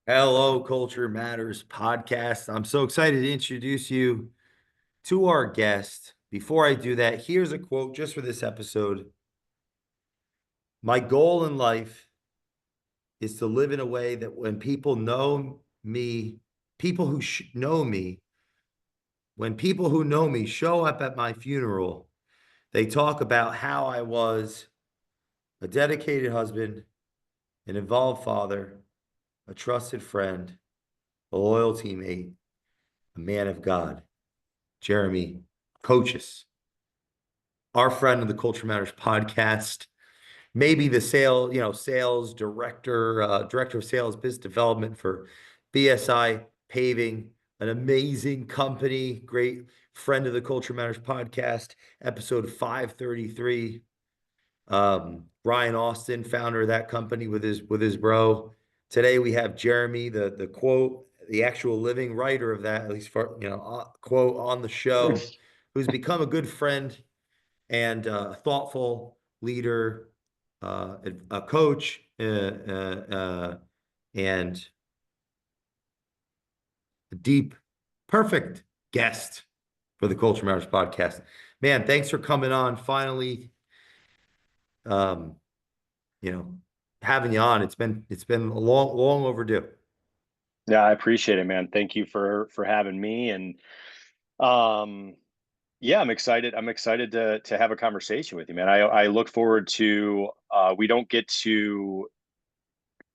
Hello, Culture Matters podcast. I'm so excited to introduce you to our guest. Before I do that, here's a quote just for this episode. My goal in life is to live in a way that when people know me, people who know me, when people who know me show up at my funeral, they talk about how I was a dedicated husband, an involved father, a trusted friend, a loyal teammate, a man of God. Jeremy Kochis, our friend of the Culture Matters podcast, maybe the sales director, director of sales business development for BSI Paving, an amazing company, great friend of the Culture Matters podcast, episode 533. Brian Austin, founder of that company with his bro. Today we have Jeremy, the quote, the actual living writer of that, at least for quote on the show, who's become a good friend and a thoughtful leader, a coach, and a deep, perfect guest for the Culture Matters podcast. Man, thanks for coming on. Finally, um, you know, having you on. It's been a long overdue. Yeah, I appreciate it, man. Thank you for having me. And um yeah, I'm excited. I'm excited to have a conversation with you, man. I look forward to we don't get to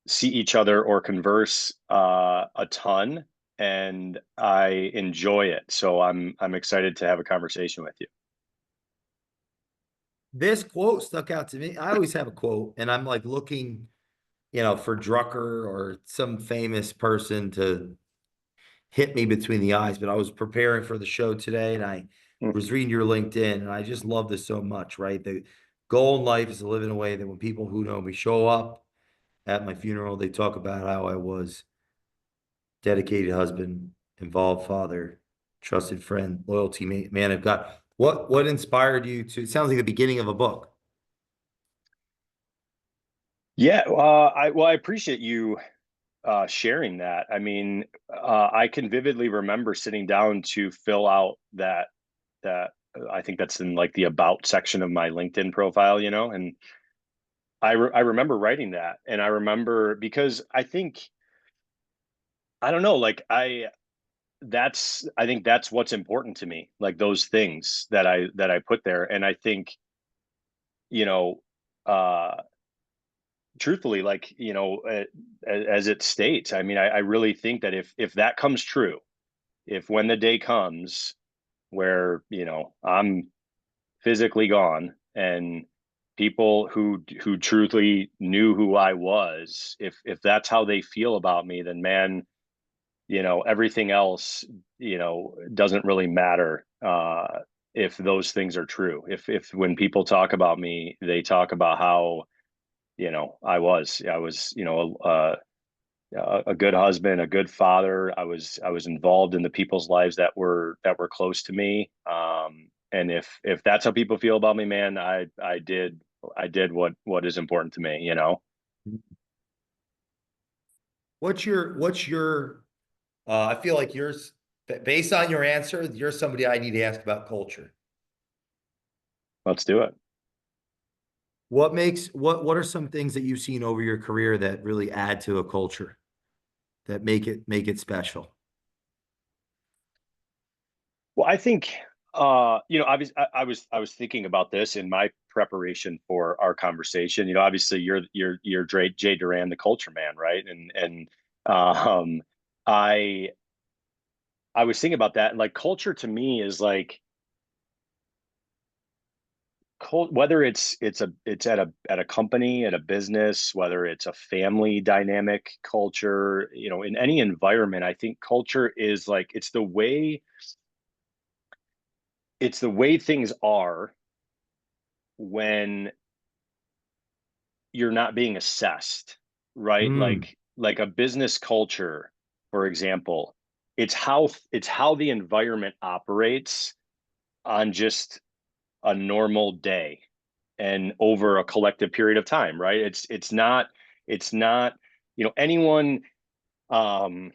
see each other or converse a ton, and I enjoy it. So I'm excited to have a conversation with you. This quote stuck out to me. I always have a quote, and I'm like looking, for Drucker or some famous person to hit me between the eyes. But I was preparing for the show today, and I was reading your LinkedIn, and I just love this so much, right? The goal in life is to live in a way that when people who know me show up at my funeral, they talk about how I was dedicated husband, involved father, trusted friend, loyal teammate, man of God. What inspired you to? It sounds like the beginning of a book. Yeah, I appreciate you sharing that. I mean, I can vividly remember sitting down to fill out that I think that's in like the about section of my LinkedIn profile, and I remember writing that, and I remember because I don't know, like I think that's what's important to me, like those things that I put there, and I think you know, uh, truthfully, like as it states, I mean, I really think that if that comes true, if when the day comes where I'm physically gone and people who truly knew who I was, if that's how they feel about me, then man, everything else, doesn't really matter. If those things are true, if when people talk about me, they talk about how I was a good husband, a good father. I was involved in the people's lives that were close to me. And if that's how people feel about me, man, I did what is important to me. What's your I feel like yours based on your answer, you're somebody I need to ask about culture. Let's do it. What are some things that you've seen over your career that really add to a culture that make it special? Well, I think obviously I was thinking about this in my preparation for our conversation. Obviously you're Jay Duran, the culture man, right? And um I I was thinking about that, and like culture to me is like whether it's at a company, at a business, whether it's a family dynamic culture, in any environment. I think culture is like it's the way things are when you're not being assessed, right? Mm, Like a business culture, for example, it's how the environment operates on just a normal day and over a collective period of time, right? It's not anyone. um,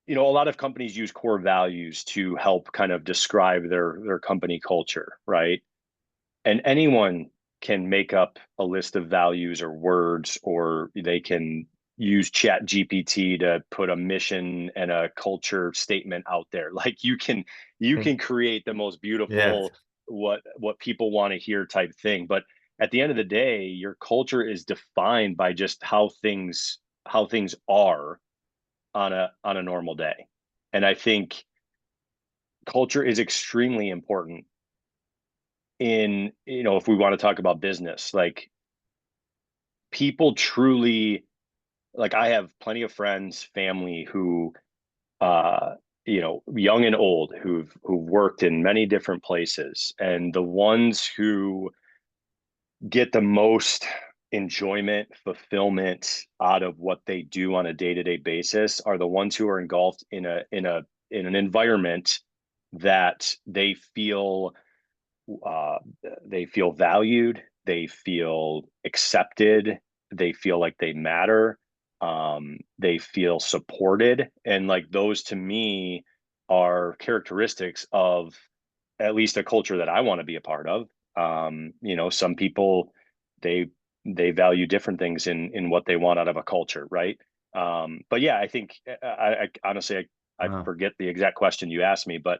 a lot of companies use core values to help kind of describe their company culture, right? And anyone can make up a list of values or words, or they can use chat gpt to put a mission and a culture statement out there. Like you can create the most Yeah. beautiful what people want to hear type thing, but at the end of the day your culture is defined by just how things are on a normal day. And I think culture is extremely important in, if we want to talk about business. Like, people truly, like, I have plenty of friends, family who, uh young and old, who've worked in many different places, and the ones who get the most enjoyment, fulfillment out of what they do on a day-to-day basis are the ones who are engulfed in an environment that uh, they feel valued, they feel accepted, they feel like they matter, they feel supported, and like those to me are characteristics of at least a culture that I want to be a part of. Some people, they they value different things in what they want out of a culture, right? But yeah, I think I honestly I Wow. forget the exact question you asked me, but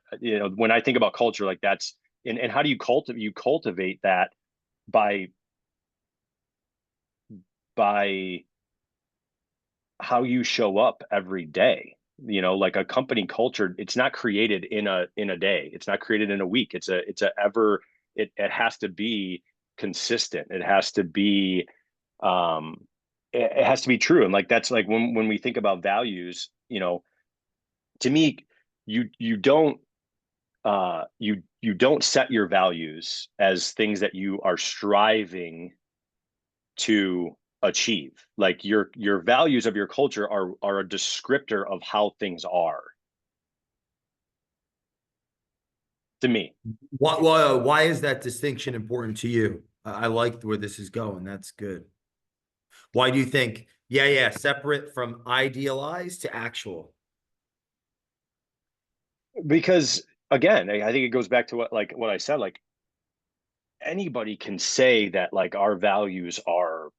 when I think about culture, like that's and how do you cultivate that by by how you show up every day. Like a company culture, it's not created in a day, it's not created in a week, it has to be consistent, um it has to be true. And like that's like when we think about values, to me, you don't set your values as things that you are striving to achieve. Like your values of your culture are a descriptor of how things are, to me. Why is that distinction important to you? I like where this is going. That's good. Why do you think? Yeah, yeah, separate from idealized to actual. Because again, I think it goes back to what I said. Like, anybody can say that like our values are,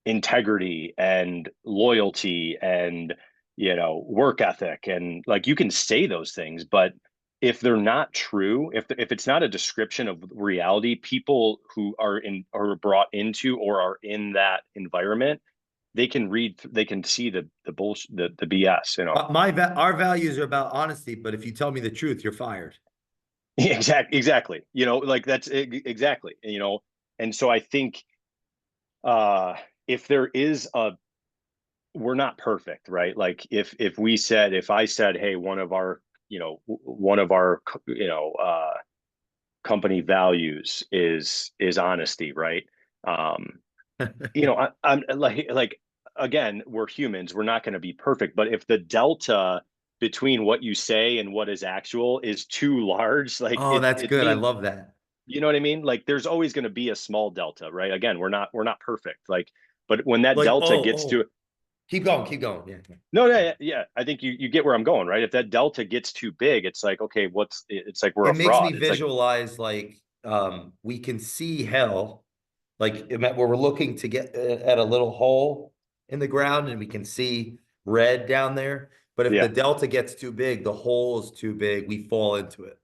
integrity and loyalty and, work ethic, and like you can say those things, but if they're not true, if it's not a description of reality, people who are brought into or are in that environment, they can see the bullshit, the BS. Our values are about honesty, but if you tell me the truth, you're fired. Exactly. Like that's exactly. And so I think, uh if there is a we're not perfect, right? Like, if I said, hey, one of our company values is honesty, right? um I'm like, again, we're humans, we're not going to be perfect, but if the delta between what you say and what is actual is too large, like Oh, that's it good. I means, love that. you know what I mean? Like, there's always going to be a small delta, right? Again, we're not perfect. Like, but when that Like, delta gets to, keep going, keep going. Yeah. no, no, yeah, yeah, I think you get where I'm going, right? If that delta gets too big, it's like, okay, it's like we're It a makes me fraud. It's like, visualize like we can see hell, like where we're looking to get at a little hole in the ground and we can see red down there. But if the yeah, delta gets too big, the hole is too big, we fall into it.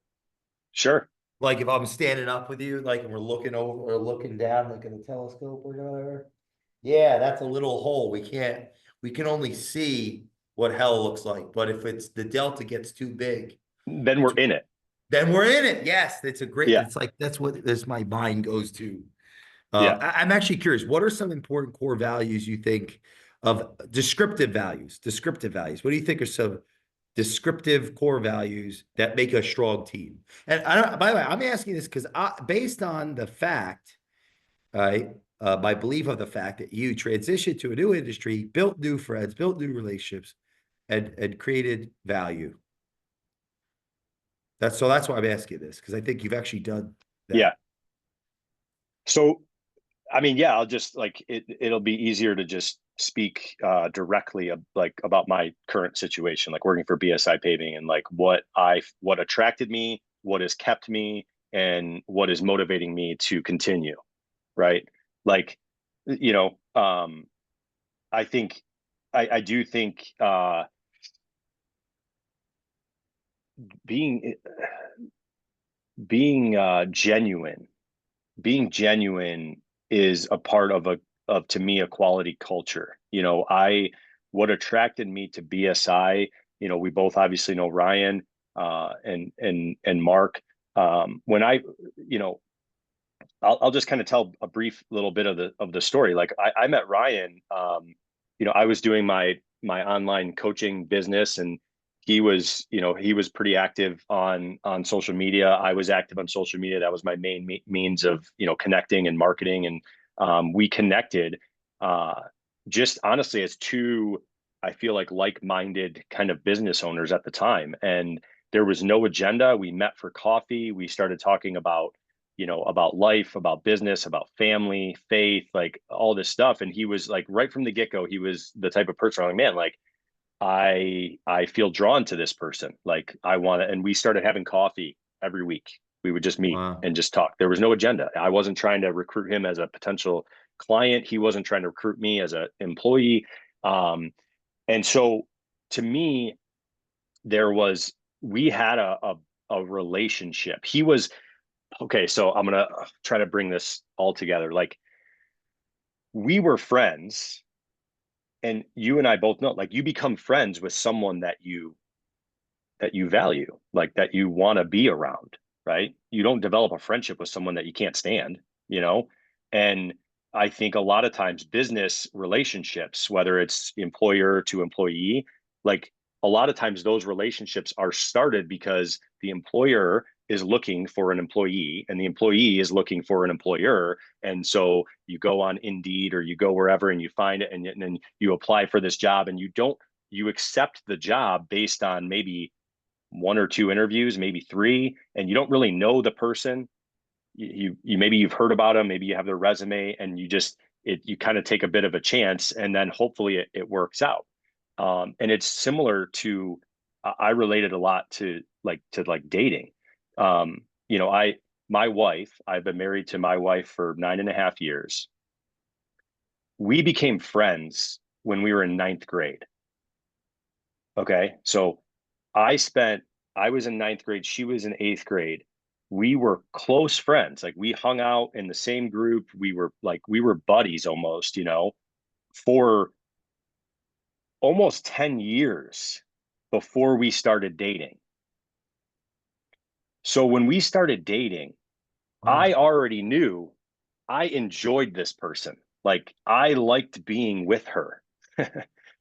sure. Like if I'm standing up with you, like and we're looking over or looking down, like in a telescope or whatever. Yeah, that's a little hole. We can only see what hell looks like. But if it's the delta gets too big, Then we're it's in it. then we're in it. Yes, it's a great. Yeah, It's like that's what this my mind goes to. yeah. I'm actually curious. What are some important core values you think of descriptive values? Descriptive values. What do you think are some descriptive core values that make a strong team? And I don't. By the way, I'm asking this because based on the fact, my belief of the fact that you transitioned to a new industry, built new friends, built new relationships, and created value. That's why I'm asking this because I think you've actually done Yeah. that. So, I mean, yeah, I'll just like it'll be easier to just speak directly like about my current situation, like working for BSI Paving, and like what attracted me, what has kept me, and what is motivating me to continue, right? Like, you know, I think I do think being being genuine being genuine is a part of to me a quality culture. I what attracted me to BSI, we both obviously know Ryan and Mark. When you know, I'll just kind of tell a brief little bit of the story. Like I met Ryan, I was doing my online coaching business, and he was pretty active on social media. I was active on social media. That was my main means of, connecting and marketing. And we connected just honestly as two, I feel like-minded kind of business owners at the time. And there was no agenda. We met for coffee. We started talking about life, about business, about family, faith, like all this stuff. And he was like, right from the get-go, he was the type of person I'm like, man, like I feel drawn to this person. Like I want to, and we started having coffee every week. We would just meet Wow. and just talk. There was no agenda. I wasn't trying to recruit him as a potential client. He wasn't trying to recruit me as an employee. Um, and so to me, there was, we had a relationship. He was, okay, so I'm gonna try to bring this all together. Like we were friends, and you and I both know, like you become friends with someone that you value, like that you want to be around, right? You don't develop a friendship with someone that you can't stand, you know? And I think a lot of times business relationships, whether it's employer to employee, like a lot of times those relationships are started because the employer is looking for an employee and the employee is looking for an employer. And so you go on Indeed or you go wherever and you find it, and then you apply for this job, and you accept the job based on maybe one or two interviews, maybe three, and you don't really know the person. You maybe you've heard about them, maybe you have their resume, and you kind of take a bit of a chance, and then hopefully it works out. And it's similar to, I related a lot to like dating. My wife, I've been married to my wife for 9.5 years. We became friends when we were in ninth grade. Okay. So I spent, I was in ninth grade, she was in eighth grade. We were close friends. Like we hung out in the same group. We were buddies almost, for almost 10 years before we started dating. So when we started dating, I Wow. already knew I enjoyed this person. Like I liked being with her.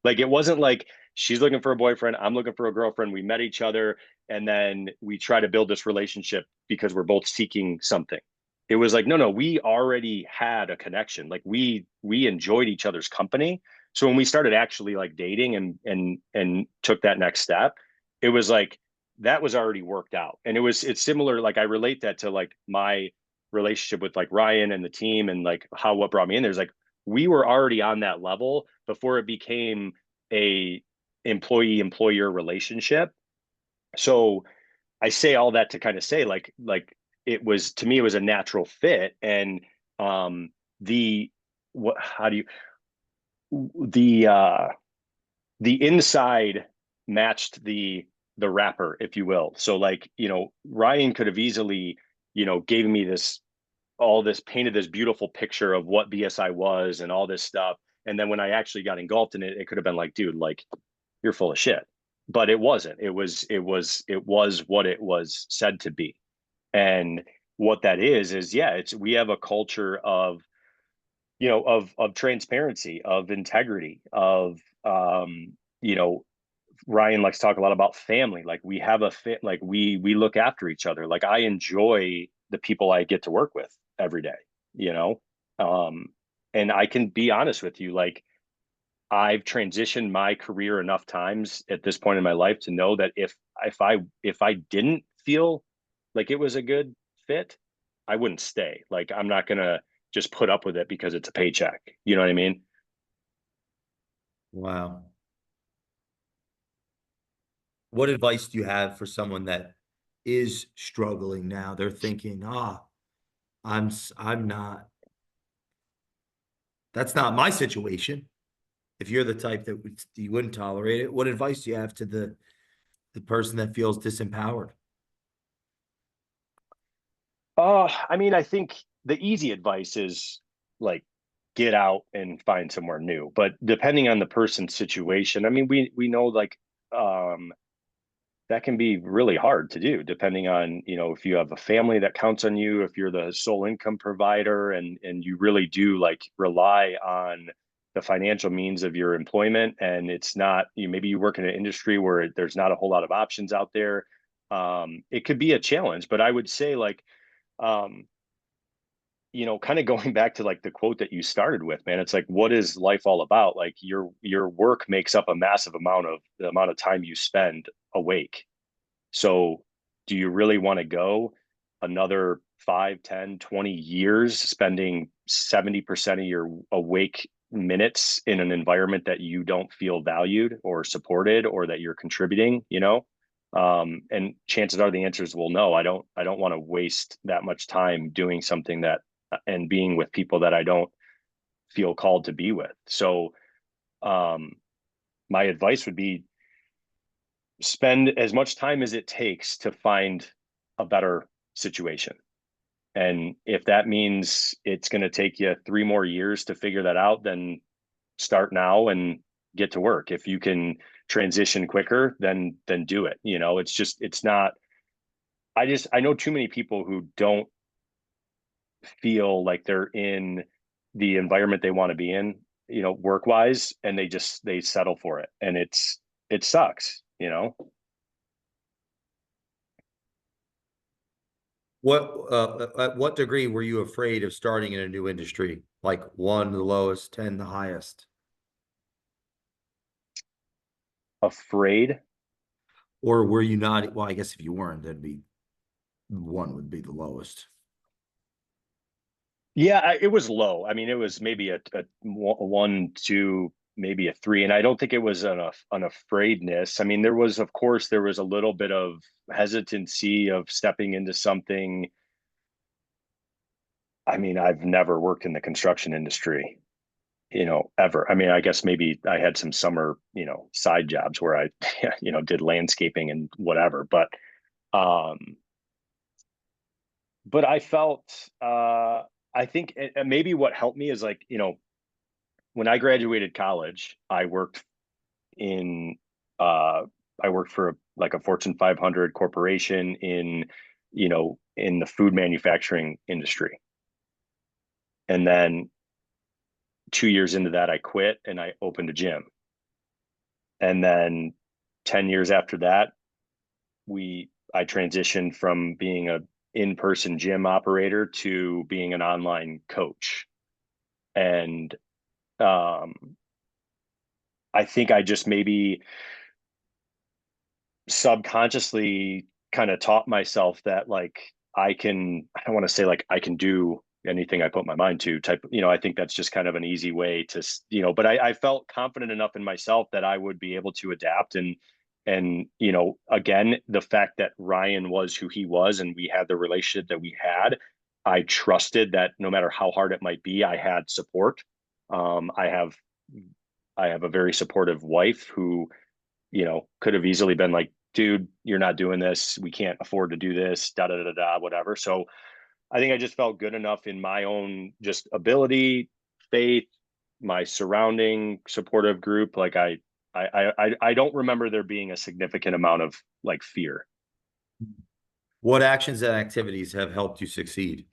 Like it wasn't like she's looking for a boyfriend, I'm looking for a girlfriend. We met each other and then we try to build this relationship because we're both seeking something. It was like, no, no, we already had a connection. Like we enjoyed each other's company. So when we started actually like dating and took that next step, it was like that was already worked out. And it's similar. Like I relate that to like my relationship with like Ryan and the team, and like how what brought me in there's like we were already on that level before it became a employee employer relationship. So I say all that to kind of say like it was, to me it was a natural fit. And the what how do you the the inside matched the wrapper, if you will. So like, Ryan could have easily, gave me this all this painted this beautiful picture of what BSI was and all this stuff. And then when I actually got engulfed in it, it could have been like, dude, like you're full of shit. But it wasn't. It was what it was said to be. And what that is yeah, it's we have a culture of, of transparency, of integrity, of you know, Ryan likes to talk a lot about family. Like we have a fit, like we look after each other. Like I enjoy the people I get to work with every day, you know? Um, and I can be honest with you, like I've transitioned my career enough times at this point in my life to know that if I didn't feel like it was a good fit, I wouldn't stay. Like I'm not gonna just put up with it because it's a paycheck. You know what I mean? Wow. What advice do you have for someone that is struggling now? They're thinking, I'm not, that's not my situation. If you're the type that you wouldn't tolerate it, what advice do you have to the person that feels disempowered? I mean, I think the easy advice is like get out and find somewhere new. But depending on the person's situation, I mean, we know like um that can be really hard to do depending on, if you have a family that counts on you, if you're the sole income provider and you really do like rely on the financial means of your employment, and it's not, maybe you work in an industry where there's not a whole lot of options out there. It could be a challenge, but I would say like, um, kind of going back to like the quote that you started with, man, it's like, what is life all about? Like your work makes up a massive amount of the amount of time you spend awake. So do you really want to go another 5, 10, 20 years spending 70% of your awake minutes in an environment that you don't feel valued or supported or that you're contributing, and chances are the answer is, well, no, I don't want to waste that much time doing something that and being with people that I don't feel called to be with. So um my advice would be spend as much time as it takes to find a better situation. And if that means it's going to take you 3 more years to figure that out, then start now and get to work. If you can transition quicker, then do it. It's not, I know too many people who don't feel like they're in the environment they want to be in, work wise, and they settle for it. And it sucks. At what degree were you afraid of starting in a new industry? Like one, the lowest, 10, the highest? Afraid. Or were you not? Well, I guess if you weren't, that'd be one would be the lowest. Yeah, it was low. I mean, it was maybe a 1, 2, maybe a 3, and I don't think it was an afraidness. I mean, of course, there was a little bit of hesitancy of stepping into something. I mean, I've never worked in the construction industry, ever. I mean, I guess maybe I had some summer, side jobs where I, did landscaping and whatever, um, but I felt, I think maybe what helped me is like, when I graduated college, in uh I worked for like a Fortune 500 corporation in the food manufacturing industry. And then 2 years into that I quit and I opened a gym. And then 10 years after that, I transitioned from being a in-person gym operator to being an online coach. And um I think I just maybe subconsciously kind of taught myself that like I don't want to say like I can do anything I put my mind to type, I think that's just kind of an easy way to, but I felt confident enough in myself that I would be able to adapt. And again, the fact that Ryan was who he was and we had the relationship that we had, I trusted that no matter how hard it might be, I had support. um i have I have a very supportive wife who could have easily been like, dude, you're not doing this. We can't afford to do this, da da da da, whatever. So I think I just felt good enough in my own just ability, faith, my surrounding supportive group. Like I don't remember there being a significant amount of like fear What actions and activities have helped you succeed?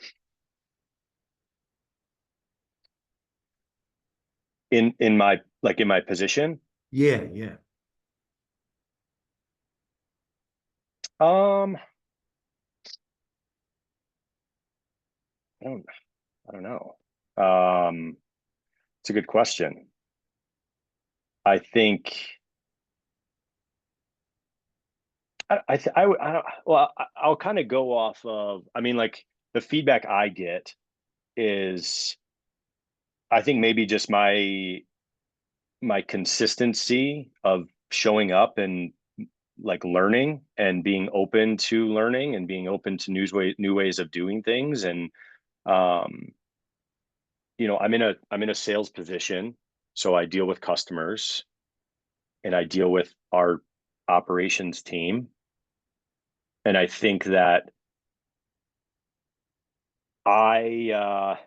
in my position. Yeah, yeah. Um, I don't I don't know. It's a good question. I think I don't, well, I'll kind of go off of, I mean, like the feedback I get is, I think maybe just my consistency of showing up and like learning and being open to learning and being open to new ways of doing things. And um I'm in a sales position, so I deal with customers and I deal with our operations team. And I think that I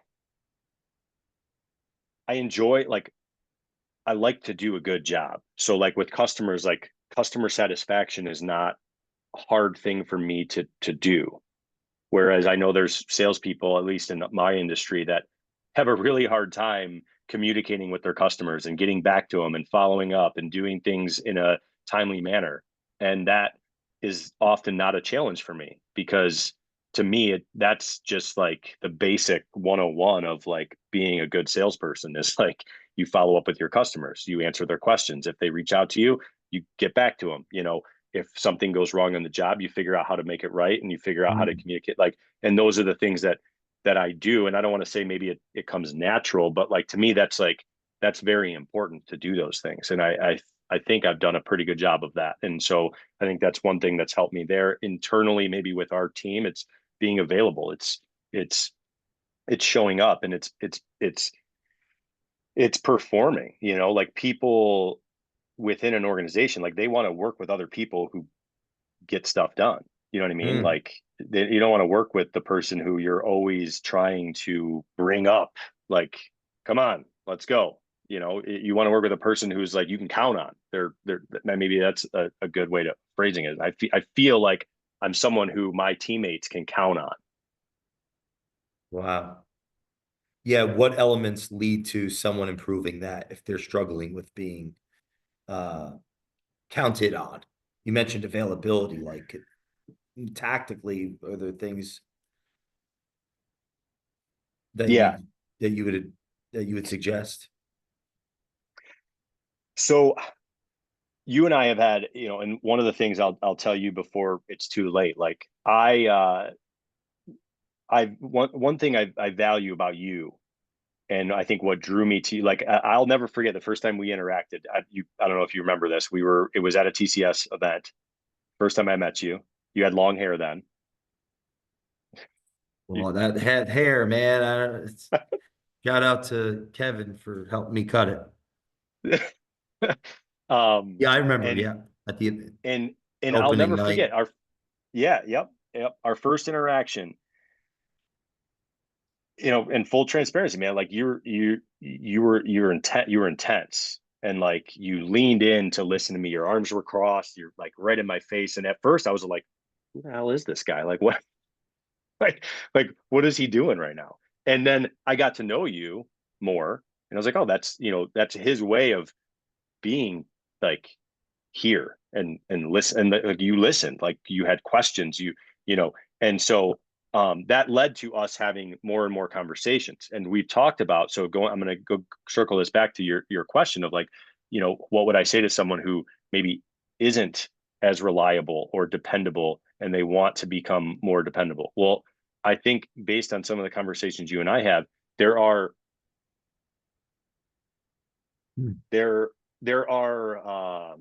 I enjoy, like, I like to do a good job. So like with customers, like customer satisfaction is not a hard thing for me to do. Whereas I know there's salespeople, at least in my industry, that have a really hard time communicating with their customers and getting back to them and following up and doing things in a timely manner. And that is often not a challenge for me, because to me, that's just like the basic 101 of like being a good salesperson is like you follow up with your customers, you answer their questions. If they reach out to you, you get back to them. If something goes wrong on the job, you figure out how to make it right and you figure out how to Mm. communicate. Like, and those are the things that I do. And I don't want to say maybe it comes natural, but like to me, that's very important to do those things. And I think I've done a pretty good job of that. And so I think that's one thing that's helped me there internally, maybe with our team. It's being available. It's it's showing up, and it's performing, like people within an organization, like they want to work with other people who get stuff done. You know what I mean? Mm. Like you don't want to work with the person who you're always trying to bring up, like, come on, let's go. You want to work with a person who's like you can count on. They're maybe that's a good way to phrasing it. I feel like I'm someone who my teammates can count on. Wow. Yeah, what elements lead to someone improving that if they're struggling with being uh counted on? You mentioned availability, like tactically, are there things that Yeah. that you would that you would suggest? So you and I have had, and one of the things I'll tell you before it's too late. Like I one thing I value about you, and I think what drew me to you, like I'll never forget the first time we interacted. I don't know if you remember this. It was at a TCS event. First time I met you. You had long hair then. Well, that had hair, man. Shout out to Kevin for helping me cut it. um, Yeah, I remember. and Yeah, at the and and I'll opening never night. forget our yeah, yep. Our first interaction, in full transparency, man, like you were intense, and like you leaned in to listen to me. Your arms were crossed. You're like right in my face. And at first I was like, who the hell is this guy? Like what, like what is he doing right now? And then I got to know you more, and I was like, oh, that's his way of being, like, here and listen, and like you listened, like you had questions, you know and so that led to us having more and more conversations, and we've talked about, so I'm going to go circle this back to your question of like, what would I say to someone who maybe isn't as reliable or dependable and they want to become more dependable? Well, I think based on some of the conversations you and I have, there are Hmm. there there are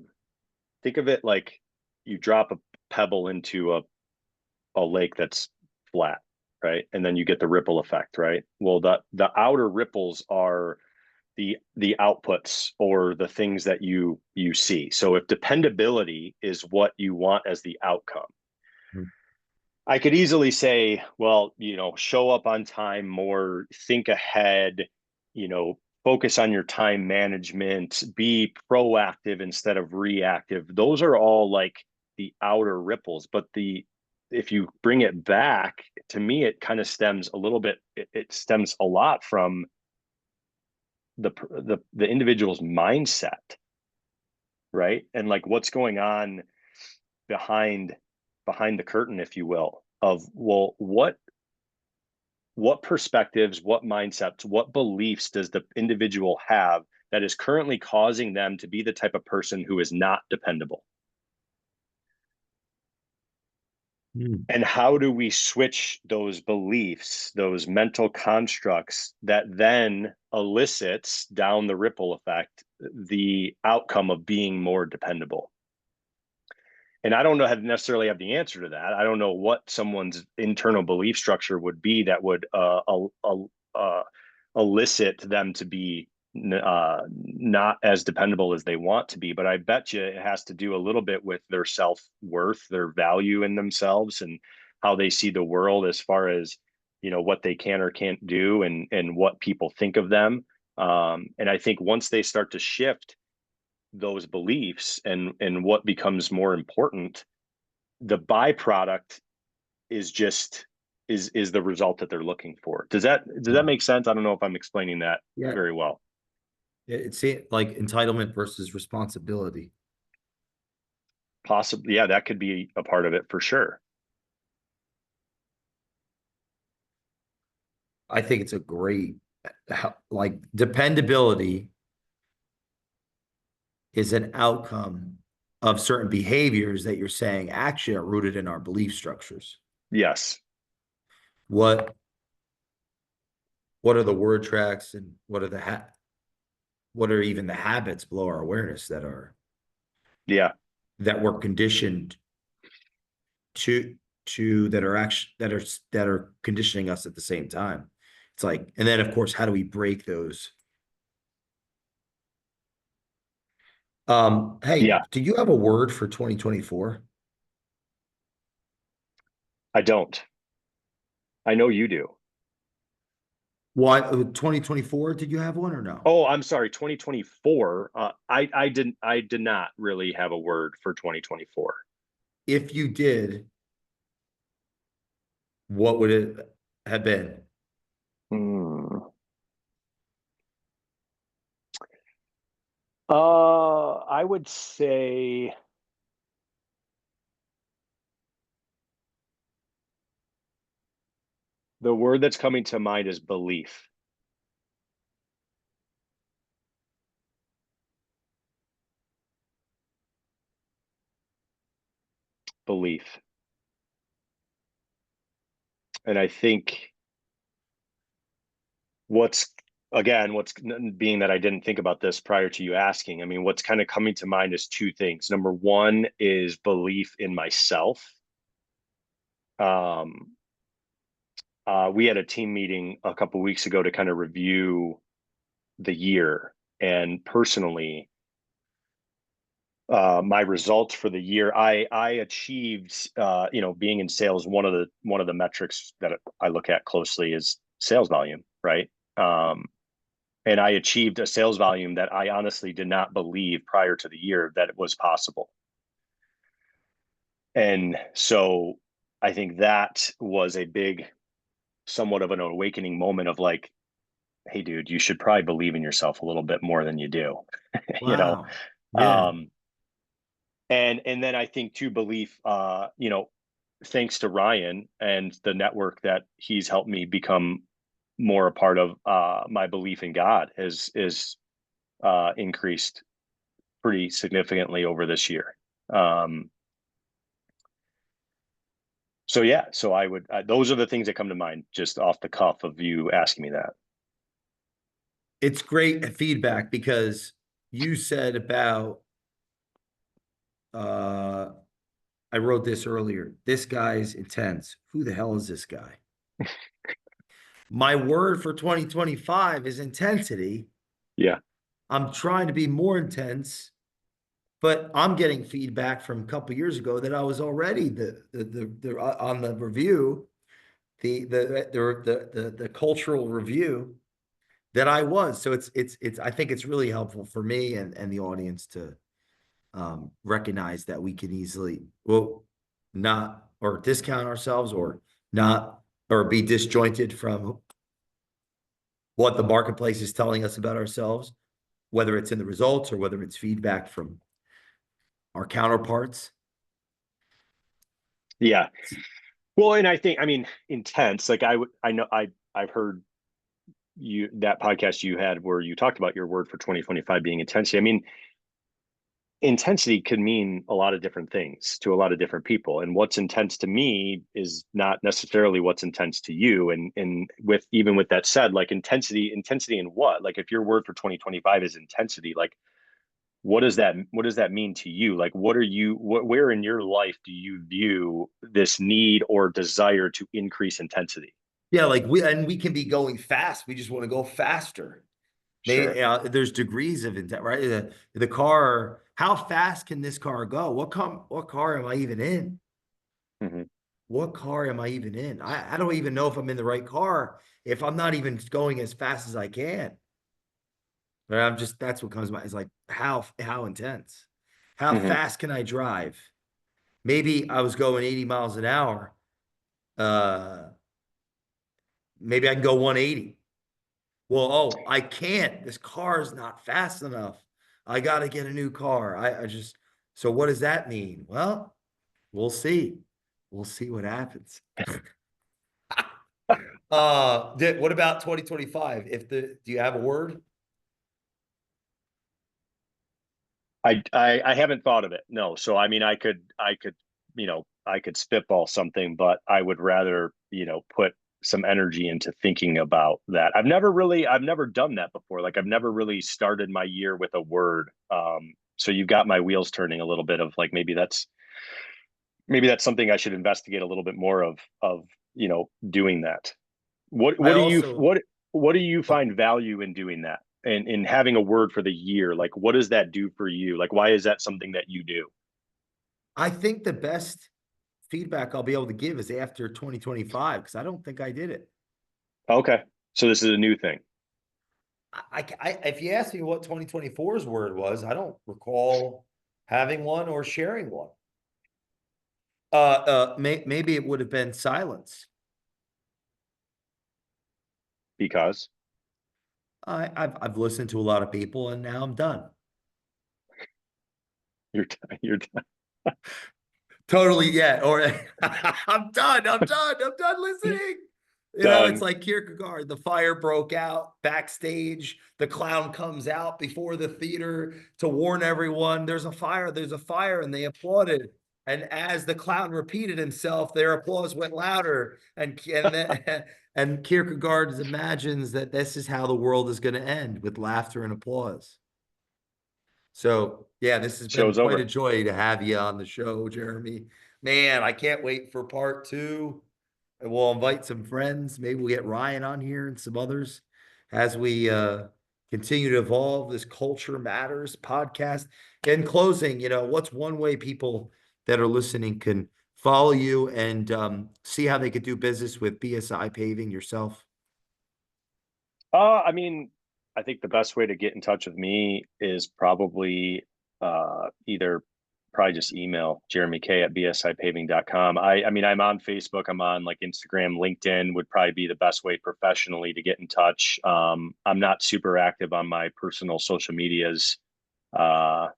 think of it like you drop a pebble into a lake that's flat, right? And then you get the ripple effect, right? Well, the outer ripples are the outputs or the things that you see. So if dependability is what you want as the outcome, Hmm. I could easily say, well, show up on time more, think ahead, focus on your time management, be proactive instead of reactive. Those are all like the outer ripples. But if you bring it back, to me, it kind of stems a little bit, it stems a lot from the individual's mindset, right? And like what's going on behind behind the curtain, if you will, of, well, what perspectives, what mindsets, what beliefs does the individual have that is currently causing them to be the type of person who is not dependable? Hmm. And how do we switch those beliefs, those mental constructs that then elicits down the ripple effect the outcome of being more dependable. And I don't know how to necessarily have the answer to that. I don't know what someone's internal belief structure would be that would elicit them to be not as dependable as they want to be. But I bet you it has to do a little bit with their self-worth, their value in themselves, and how they see the world as far as, what they can or can't do, and what people think of them. And I think once they start to shift those beliefs and what becomes more important, the byproduct is just is the result that they're looking for. Does that make sense? I don't know if I'm explaining that Yeah, very well. it's like entitlement versus responsibility. Possibly, yeah, that could be a part of it for sure. I think it's a great, like, dependability is an outcome of certain behaviors that you're saying actually are rooted in our belief structures. Yes. What what are the word tracks, and what are even the habits below our awareness Yeah. that we're conditioned to that are actually that are conditioning us at the same time. It's like, and then of course, how do we break those? Hey, Yeah. do you have a word for 2024? I don't. I know you do. What 2024? Did you have one or no? Oh, I'm sorry, 2024. I did not really have a word for 2024. If you did, what would it have been? Hmm. I would say the word that's coming to mind is belief. Belief. And I think what's what's being that I didn't think about this prior to you asking. I mean, what's kind of coming to mind is two things. Number one is belief in myself. Um, we had a team meeting a couple weeks ago to kind of review the year, and personally, my results for the year, I achieved, being in sales, one of the metrics that I look at closely is sales volume, right? And I achieved a sales volume that I honestly did not believe prior to the year that it was possible. And so I think that was a big, somewhat of an awakening moment of like, hey, dude, you should probably believe in yourself a little bit more than you do, you know? Wow. Yeah. Um, and then I think too, belief, thanks to Ryan and the network that he's helped me become more a part of, my belief in God is increased pretty significantly over this year. Um, so yeah, so I would, those are the things that come to mind just off the cuff of you asking me that. It's great feedback because you said about uh I wrote this earlier. This guy's intense. Who the hell is this guy? My word for 2025 is intensity. Yeah. I'm trying to be more intense, but I'm getting feedback from a couple years ago that I was already the on the review, the cultural review that I was. So it's I think it's really helpful for me and the audience to recognize that we can easily, well, not or discount ourselves or not or be disjointed from what the marketplace is telling us about ourselves, whether it's in the results or whether it's feedback from our counterparts. Yeah. Well, and I think, I mean, intense, like I know, I've heard that podcast you had where you talked about your word for 2025 being intensity. I mean, intensity could mean a lot of different things to a lot of different people, and what's intense to me is not necessarily what's intense to you. And with that said, like intensity in what? Like if your word for 2025 is intensity, like what does that mean to you? Like, where in your life do you view this need or desire to increase intensity? Yeah, like we can be going fast. We just want to go faster. Sure. There's degrees of intent, right? The car, how fast can this car go? What car am I even in? Hmm. What car am I even in? I don't even know if I'm in the right car if I'm not even going as fast as I can. But that's what comes to mind. It's like how intense? How Hmm. fast can I drive? Maybe I was going 80 miles an hour. Uh, maybe I can go 180. Well, oh, I can't. This car is not fast enough. I got to get a new car. So what does that mean? Well, we'll see. We'll see what happens. What about 2025? Do you have a word? I haven't thought of it. No. So I mean, I could spitball something, but I would rather, put some energy into thinking about that. I've never done that before. Like I've never really started my year with a word. So you've got my wheels turning a little bit of like maybe that's something I should investigate a little bit more of, doing that. What I what do you also, what do you oh, find value in doing that? And in having a word for the year, like what does that do for you? Like why is that something that you do? I think the best feedback I'll be able to give is after 2025 because I don't think I did it. Okay. So this is a new thing If you ask me what 2024's word was, I don't recall having one or sharing one. Maybe it would have been silence. because I've listened to a lot of people and now I'm done. you're Totally, yeah. Or I'm done. I'm done. I'm done listening. It's done. like Kierkegaard. The fire broke out backstage. The clown comes out before the theater to warn everyone there's a fire. There's a fire, and they applauded. And as the clown repeated himself, their applause went louder. And Kierkegaard imagines that this is how the world is going to end with laughter and applause. So, yeah, this has been Show's quite a over. joy to have you on the show, Jeremy. Man, I can't wait for part two. And we'll invite some friends. Maybe we'll get Ryan on here and some others as we continue to evolve this Culture Matters podcast. In closing, what's one way people that are listening can follow you and see how they could do business with BSI Paving yourself? I mean, I think the best way to get in touch with me is probably either probably just email Jeremy K at bsipaving.com. I mean, I'm on Facebook, I'm on like Instagram, LinkedIn would probably be the best way professionally to get in touch. I'm not super active on my personal social medias. Uh,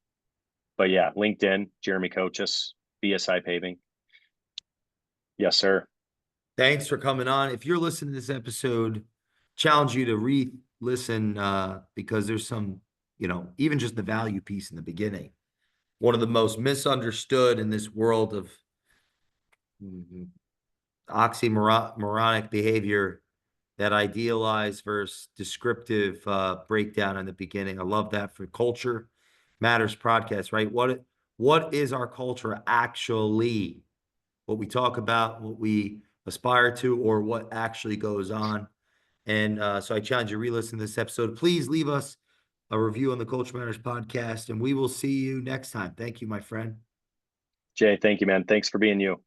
but yeah, LinkedIn, Jeremy Kochis, BSI Paving. Yes, sir. Thanks for coming on. If you're listening to this episode, challenge you to re-listen because there's some, even just the value piece in the beginning. One of the most misunderstood in this world of oxymoronic behavior, that idealized versus descriptive breakdown in the beginning. I love that for Culture Matters podcast, right? What is our culture actually? What we talk about, what we aspire to, or what actually goes on. And so I challenge you to re-listen to this episode. Please leave us a review on the Culture Matters podcast, and we will see you next time. Thank you, my friend. Jay, thank you, man. Thanks for being you.